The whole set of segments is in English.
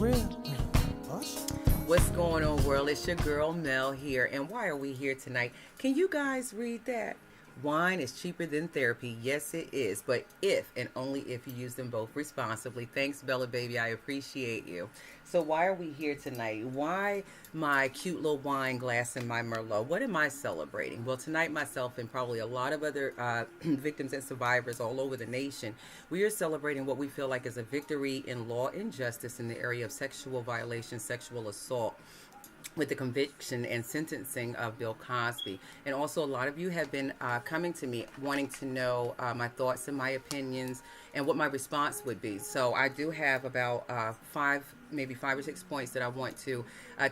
real. What's going on, world? It's your girl Mel here. And why are we here tonight? Can you guys read that? Wine is cheaper than therapy. Yes, it is. But if and only if you use them both responsibly. Thanks, Bella Baby. I appreciate you. So why are we here tonight? Why my cute little wine glass and my Merlot? What am I celebrating? Well, tonight myself and probably a lot of other victims and survivors all over the nation, we are celebrating what we feel like is a victory in law and justice in the area of sexual violation, sexual assault, with the conviction and sentencing of Bill Cosby. And also a lot of you have been coming to me wanting to know my thoughts and my opinions and what my response would be. So I do have about maybe five or 6 points that I want to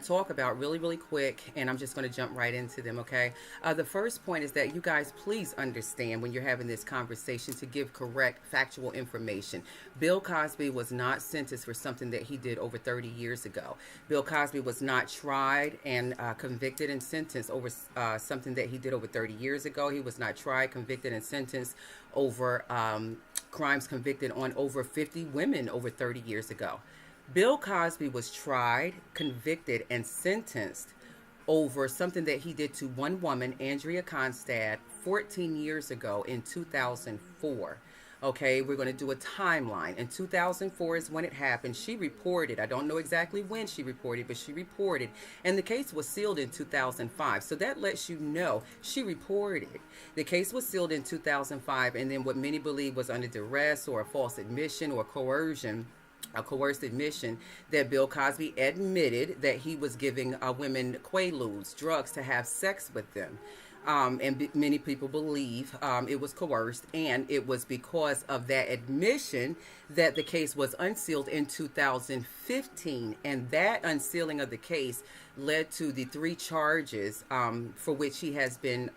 talk about really quick, and I'm just going to jump right into them, okay? The first point is that you guys please understand when you're having this conversation to give correct factual information. Bill Cosby was not sentenced for something that he did over 30 years ago. Bill Cosby was not tried and convicted and sentenced over something that he did over 30 years ago. He was not tried, convicted, and sentenced over crimes convicted on over 50 women over 30 years ago. Bill Cosby was tried, convicted, and sentenced over something that he did to one woman, Andrea Constand, 14 years ago in 2004. Okay, we're going to do a timeline. In 2004 is when it happened. She reported. I don't know exactly when she reported, but she reported. And the case was sealed in 2005. So that lets you know she reported. The case was sealed in 2005, and then what many believe was under duress or a false admission or coercion, a coerced admission, that Bill Cosby admitted that he was giving women quaaludes, drugs, to have sex with them. And many people believe it was coerced, and it was because of that admission that the case was unsealed in 2015, and that unsealing of the case led to the 3 charges for which he has been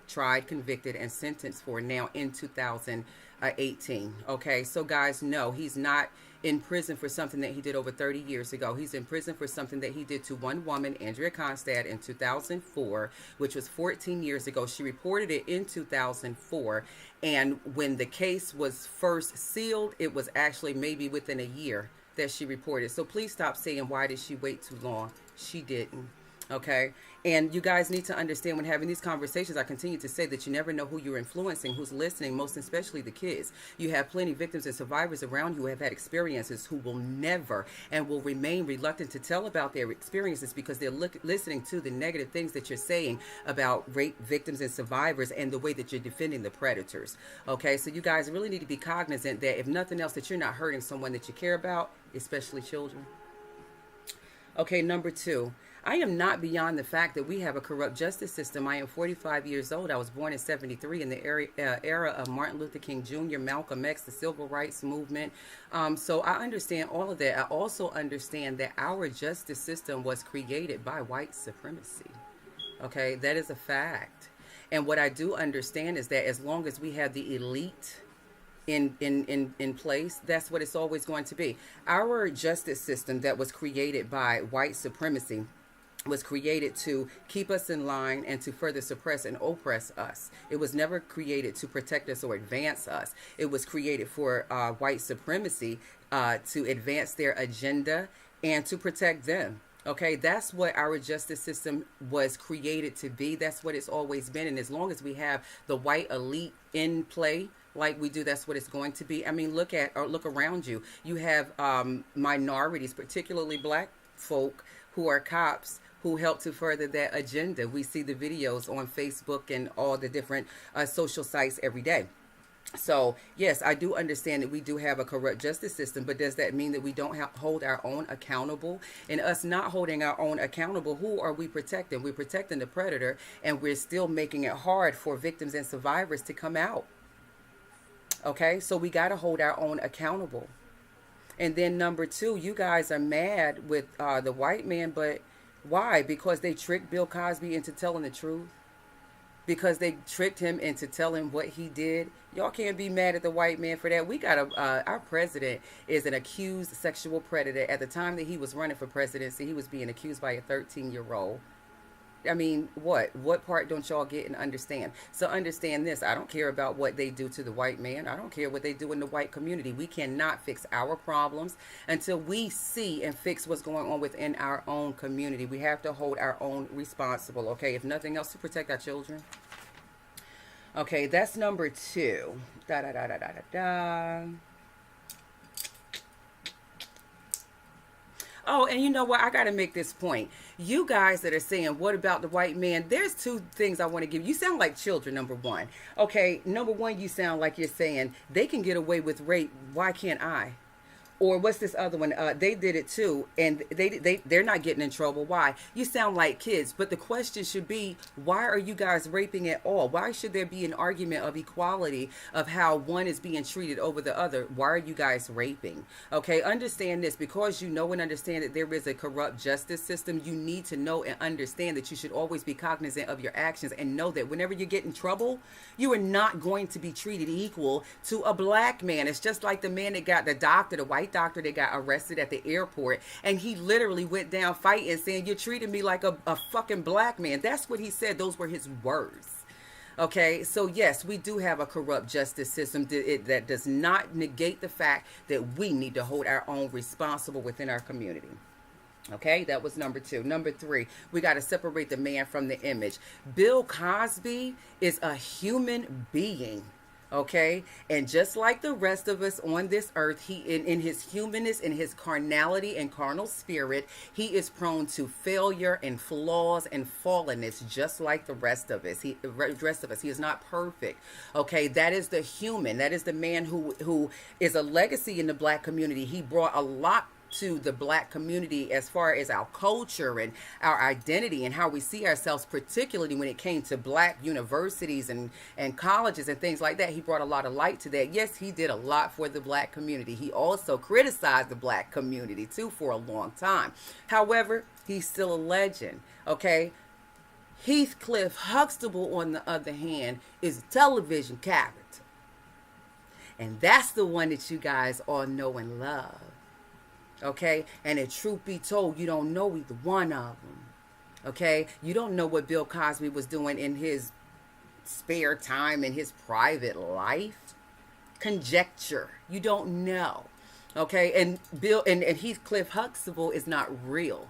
tried, convicted, and sentenced for now in 2018. Okay, so guys, no, he's not in prison for something that he did over 30 years ago. He's in prison for something that he did to one woman, Andrea Constand, in 2004, which was 14 years ago. She reported it in 2004, and when the case was first sealed, it was actually maybe within a year that she reported. So please stop saying, why did she wait too long? She didn't. Okay, and you guys need to understand, when having these conversations, I continue to say that you never know who you're influencing, who's listening, most especially the kids. You have plenty of victims and survivors around you who have had experiences who will never and will remain reluctant to tell about their experiences because they're listening to the negative things that you're saying about rape victims and survivors and the way that you're defending the predators. Okay, so you guys really need to be cognizant that if nothing else, that you're not hurting someone that you care about, especially children. Okay, number 2. I am not beyond the fact that we have a corrupt justice system. I am 45 years old. I was born in 73 in the era of Martin Luther King Jr., Malcolm X, the Civil Rights Movement. So I understand all of that. I also understand that our justice system was created by white supremacy. Okay, that is a fact. And what I do understand is that as long as we have the elite in place, that's what it's always going to be. Our justice system that was created by white supremacy was created to keep us in line and to further suppress and oppress us. It was never created to protect us or advance us. It was created for white supremacy to advance their agenda and to protect them. Okay, that's what our justice system was created to be. That's what it's always been. And as long as we have the white elite in play like we do, that's what it's going to be. I mean, look around you. You have minorities, particularly black folk, who are cops, who help to further that agenda. We see the videos on Facebook and all the different social sites every day. So, yes, I do understand that we do have a corrupt justice system, but does that mean that we don't hold our own accountable? And us not holding our own accountable, who are we protecting? We're protecting the predator, and we're still making it hard for victims and survivors to come out. Okay, so we got to hold our own accountable. And then number 2, you guys are mad with the white man, but why? Because they tricked Bill Cosby into telling the truth? Because they tricked him into telling what he did? Y'all can't be mad at the white man for that. We got our president is an accused sexual predator. At the time that he was running for presidency, he was being accused by a 13-year-old. I mean, what part don't y'all get and understand? So understand this. I don't care about what they do to the white man. I don't care what they do in the white community. We cannot fix our problems until we see and fix what's going on within our own community. We have to hold our own responsible, okay? If nothing else, to protect our children. Okay, that's number 2. Da da da da da da da. Oh, and you know what? I got to make this point. You guys that are saying, what about the white man? There's 2 things I want to give you. You sound like children, number 1. Okay, number 1, you sound like you're saying, they can get away with rape. Why can't I? Or what's this other one? They did it too, and they're not getting in trouble. Why? You sound like kids, but the question should be, why are you guys raping at all? Why should there be an argument of equality of how one is being treated over the other? Why are you guys raping? Okay, understand this. Because you know and understand that there is a corrupt justice system, you need to know and understand that you should always be cognizant of your actions and know that whenever you get in trouble, you are not going to be treated equal to a black man. It's just like the man that got the doctor, the white doctor that got arrested at the airport, and he literally went down fighting, saying, you're treating me like a fucking black man. That's what he said. Those were his words. Okay, so yes, we do have a corrupt justice system that does not negate the fact that we need to hold our own responsible within our community. Okay, that was number 2. Number 3, we got to separate the man from the image. Bill Cosby is a human being. Okay, and just like the rest of us on this earth, he in his humanness, in his carnality and carnal spirit, he is prone to failure and flaws and fallenness, just like the rest of us. He is not perfect. Okay, that is the human. That is the man who is a legacy in the black community. He brought a lot to the black community as far as our culture and our identity and how we see ourselves, particularly when it came to black universities and colleges and things like that. He brought a lot of light to that. Yes, he did a lot for the black community. He also criticized the black community too for a long time. However, he's still a legend. Okay, Heathcliff Huxtable, on the other hand, is a television character, and that's the one that you guys all know and love. Okay, and if truth be told, you don't know either one of them. Okay, you don't know what Bill Cosby was doing in his spare time, in his private life. Conjecture. You don't know. Okay, and Bill and Heathcliff Huxtable is not real.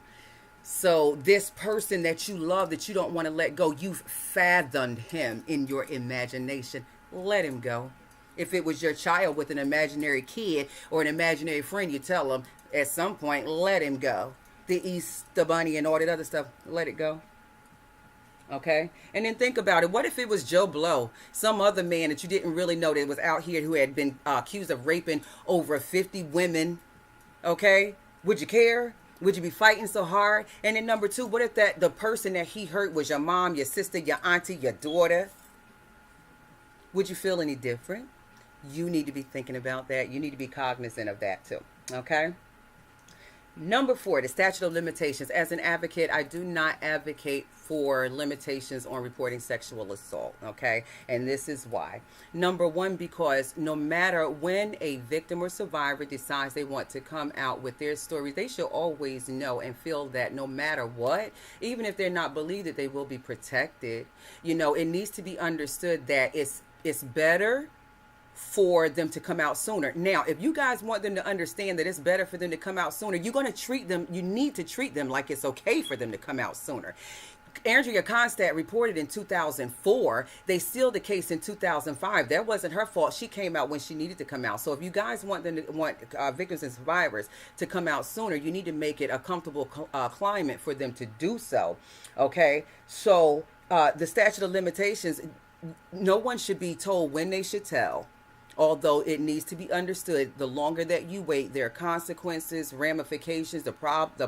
So this person that you love, that you don't want to let go, you've fathomed him in your imagination. Let him go. If it was your child with an imaginary kid or an imaginary friend, you tell them, at some point, let him go. The Easter Bunny and all that other stuff, let it go. Okay? And then think about it. What if it was Joe Blow, some other man that you didn't really know that was out here who had been accused of raping over 50 women? Okay? Would you care? Would you be fighting so hard? And then number 2, what if the person that he hurt was your mom, your sister, your auntie, your daughter? Would you feel any different? You need to be thinking about that. You need to be cognizant of that too. Okay? Number 4, the statute of limitations. As an advocate, I do not advocate for limitations on reporting sexual assault, okay? And this is why. Number 1, because no matter when a victim or survivor decides they want to come out with their stories, they should always know and feel that no matter what, even if they're not believed, that they will be protected. You know, it needs to be understood that it's better for them to come out sooner. Now, if you guys want them to understand that it's better for them to come out sooner, you're going to treat them, you need to treat them like it's okay for them to come out sooner. Andrea Constand reported in 2004. They sealed the case in 2005. That wasn't her fault. She came out when she needed to come out. So if you guys want victims and survivors to come out sooner, you need to make it a comfortable climate for them to do so. Okay? So the statute of limitations, no one should be told when they should tell. Although it needs to be understood, the longer that you wait, there are consequences, ramifications, the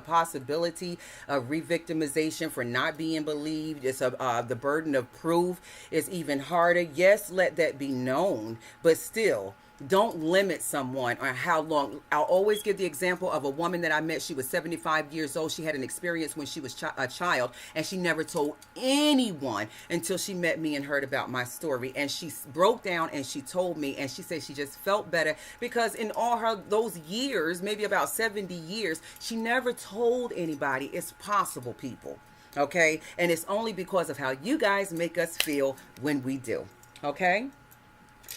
possibility of re-victimization for not being believed. It's the burden of proof is even harder. Yes, let that be known, but still, don't limit someone on how long. I'll always give the example of a woman that I met. She was 75 years old. She had an experience when she was a child, and she never told anyone until she met me and heard about my story. And she broke down and she told me, and she said she just felt better because in all those years, maybe about 70 years, she never told anybody. It's possible, people. Okay? And it's only because of how you guys make us feel when we do. Okay?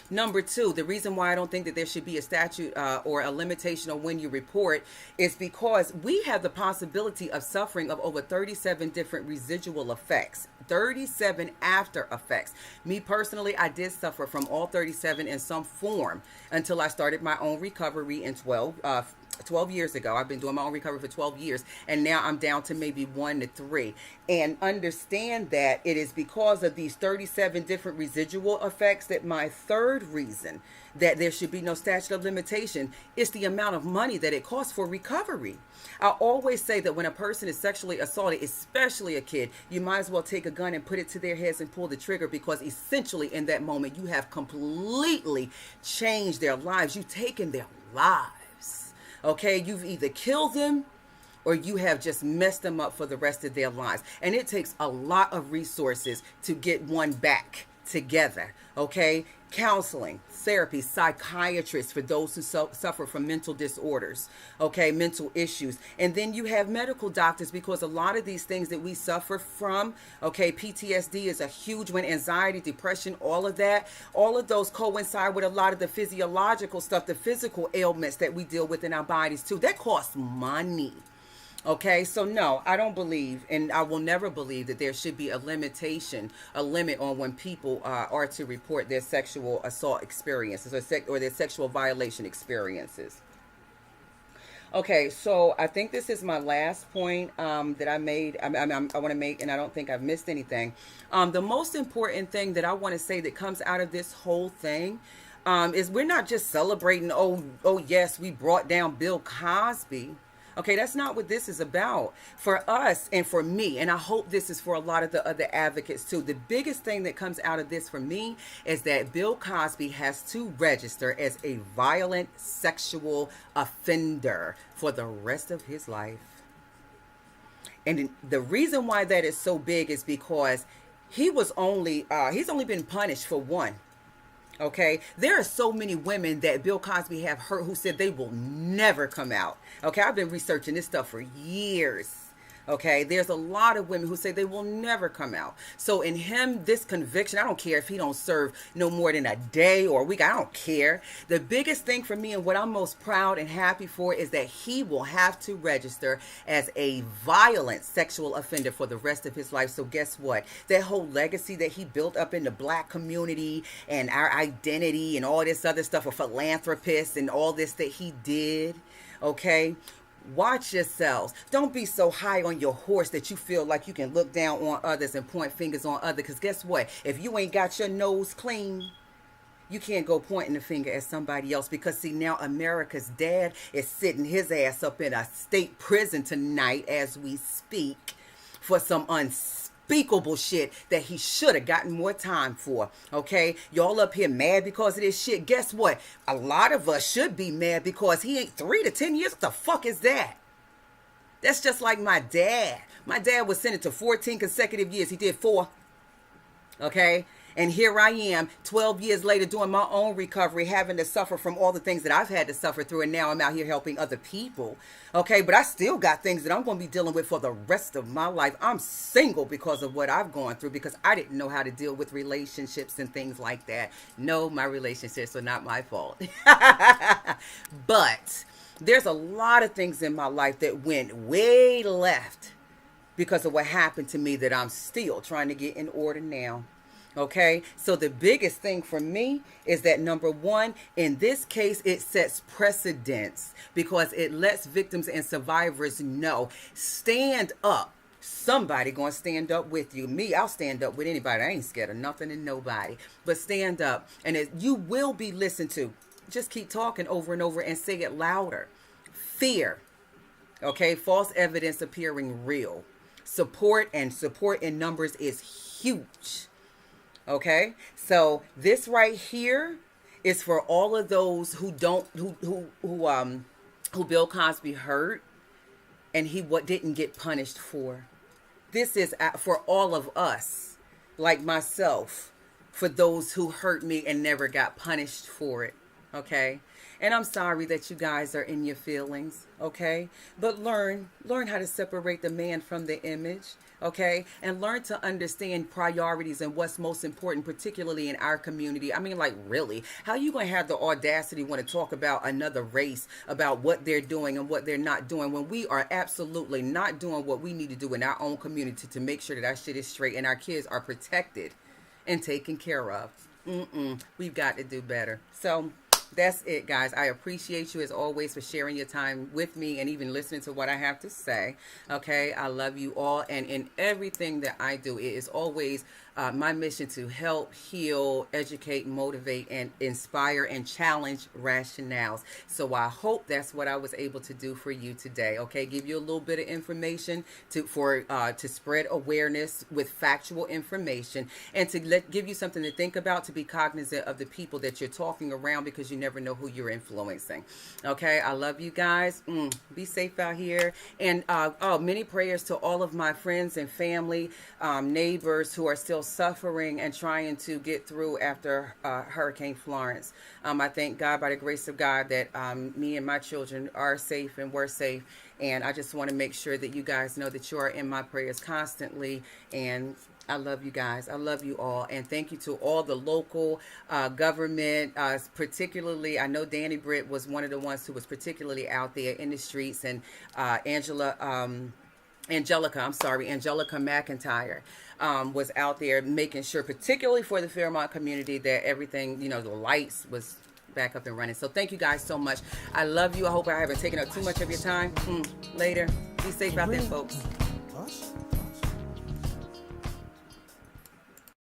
Number two, the reason why I don't think that there should be a statute or a limitation on when you report is because we have the possibility of suffering of over 37 different residual effects, 37 after effects. Me personally, I did suffer from all 37 in some form until I started my own recovery in 12 years ago. I've been doing my own recovery for 12 years, and now I'm down to maybe 1 to 3. And understand that it is because of these 37 different residual effects that my third reason that there should be no statute of limitation is the amount of money that it costs for recovery. I always say that when a person is sexually assaulted, especially a kid, you might as well take a gun and put it to their heads and pull the trigger, because essentially in that moment you have completely changed their lives. You've taken their lives. Okay, you've either killed them or you have just messed them up for the rest of their lives. And it takes a lot of resources to get one back together. Okay, counseling, therapy, psychiatrists for those who suffer from mental disorders, okay, mental issues. And then you have medical doctors, because a lot of these things that we suffer from, okay, PTSD is a huge one, anxiety, depression, all of that, all of those coincide with a lot of the physiological stuff, the physical ailments that we deal with in our bodies too. That costs money. Okay, so no, I don't believe, and I will never believe, that there should be a limitation, a limit on when people are to report their sexual assault experiences or their sexual violation experiences. Okay, so I think this is my last point that I made. I want to make, and I don't think I've missed anything. The most important thing that I want to say that comes out of this whole thing is we're not just celebrating, oh yes, we brought down Bill Cosby. Okay, that's not what this is about. For us and for me, and I hope this is for a lot of the other advocates too, the biggest thing that comes out of this for me is that Bill Cosby has to register as a violent sexual offender for the rest of his life. And the reason why that is so big is because he's only been punished for one. Okay, there are so many women that Bill Cosby have hurt who said they will never come out. Okay, I've been researching this stuff for years. Okay, there's a lot of women who say they will never come out. So in him, this conviction, I don't care if he don't serve no more than a day or a week. I don't care. The biggest thing for me and what I'm most proud and happy for is that he will have to register as a violent sexual offender for the rest of his life. So guess what? That whole legacy that he built up in the black community and our identity and all this other stuff, a philanthropist and all this that he did, okay? Watch yourselves. Don't be so high on your horse that you feel like you can look down on others and point fingers on others. Because guess what? If you ain't got your nose clean, you can't go pointing the finger at somebody else. Because see, now America's dad is sitting his ass up in a state prison tonight as we speak for some unspeakable shit that he should have gotten more time for. Okay, y'all up here mad because of this shit. Guess what? A lot of us should be mad because he ain't 3 to 10 years. What the fuck is that? That's just like my dad. My dad was sentenced to 14 consecutive years. He did 4. Okay, and here I am 12 years later doing my own recovery, having to suffer from all the things that I've had to suffer through, and now I'm out here helping other people. Okay, but I still got things that I'm going to be dealing with for the rest of my life. I'm single because of what I've gone through, because I didn't know how to deal with relationships and things like that. No, my relationships are not my fault. But there's a lot of things in my life that went way left because of what happened to me that I'm still trying to get in order now. Okay, so the biggest thing for me is that, number one, in this case, it sets precedents because it lets victims and survivors know, stand up. Somebody gonna stand up with you. Me, I'll stand up with anybody. I ain't scared of nothing and nobody. But stand up, and you will be listened to. Just keep talking over and over and say it louder. Fear. Okay, false evidence appearing real. Support in numbers is huge. Okay, so this right here is for all of those who Bill Cosby hurt and he didn't get punished for. This is for all of us, like myself, for those who hurt me and never got punished for it. okay? And I'm sorry that you guys are in your feelings, okay? But learn how to separate the man from the image, okay? And learn to understand priorities and what's most important, particularly in our community. I mean, like, really, how you going to have the audacity want to talk about another race, about what they're doing and what they're not doing, when we are absolutely not doing what we need to do in our own community to make sure that our shit is straight and our kids are protected and taken care of? We've got to do better. So that's it, guys. I appreciate you as always for sharing your time with me and even listening to what I have to say. Okay, I love you all, and in everything that I do, it is always my mission to help, heal, educate, motivate, and inspire and challenge rationales. So I hope that's what I was able to do for you today. Okay, give you a little bit of information to spread awareness with factual information, and to give you something to think about, to be cognizant of the people that you're talking around, because you never know who you're influencing. Okay, I love you guys. Be safe out here, and many prayers to all of my friends and family, neighbors who are still suffering and trying to get through after Hurricane Florence. I thank God, by the grace of God, that me and my children are safe and we're safe. And I just want to make sure that you guys know that you are in my prayers constantly. And I love you guys. I love you all. And thank you to all the local government, particularly, I know Danny Britt was one of the ones who was particularly out there in the streets, and Angelica McIntyre was out there making sure, particularly for the Fairmont community, that everything, the lights was back up and running. So thank you guys so much. I love you. I hope I haven't taken up too much of your time. Later. Be safe out there, folks.